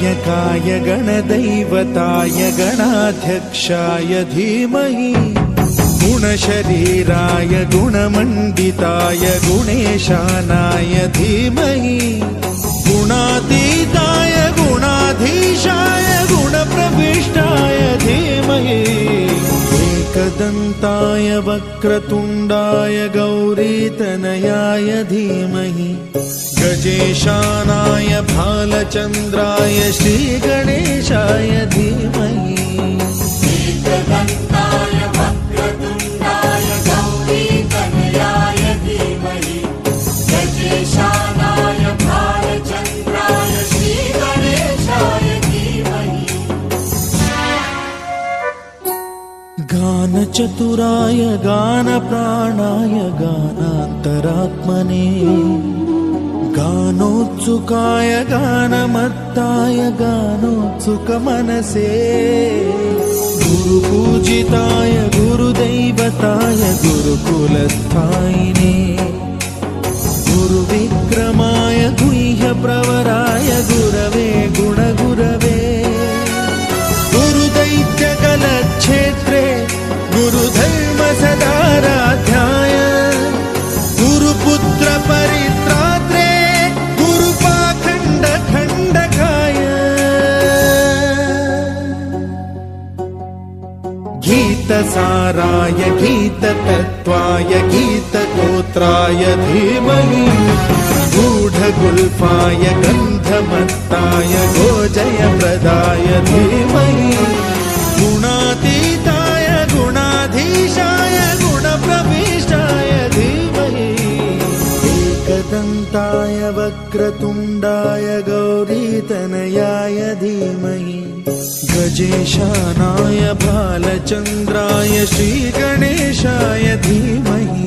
गणनायकाय गणदैवताय गणाध्यक्षाय धीमहि गुणशरीराय गुणमण्डिताय गुणेशानाय धीमहि गुणातीताय गुणाधीशाय गुणप्रविष्टाय धीमहि एकदन्ताय वक्रतुण्डाय गौरीतनयाय धीमहि गजेशानाय भालचन्द्राय श्रीगणेशाय धीमहि एकदन्ताय वक्रतुण्डाय गौरीतनयाय धीमहि गजेशानाय भालचन्द्राय श्रीगणेशाय धीमहि गानचतुराय गानप्राणाय गानान्तरात्मने गानोत्सुकाय गानमत्ताय गानोत्सुकमनसे गुरुपूजिताय गुरुदैवताय गुरुकुलस्थायिने गुरुविक्रमाय गुह्यप्रवराय गुरवे गुणगुरवे गुरुदैत्यकलक्षेत्रे गुरुधर्मसदाराध्याय गुरुपुत्र परित्रात्रे गुरुपाखण्डखण्डकाय गीतसाराय गीततत्त्वाय गीतगोत्राय धीमहि गूढगुल्फाय गन्धमत्ताय गोजयप्रदाय धीमहि गुणातीताय गुणाधीशाय गुणप्रविष्टाय धीमहि एकदन्ताय वक्रतुण्डाय गौरीतनयाय धीमहि गजेशानाय भालचन्द्राय श्रीगणेशाय धीमहि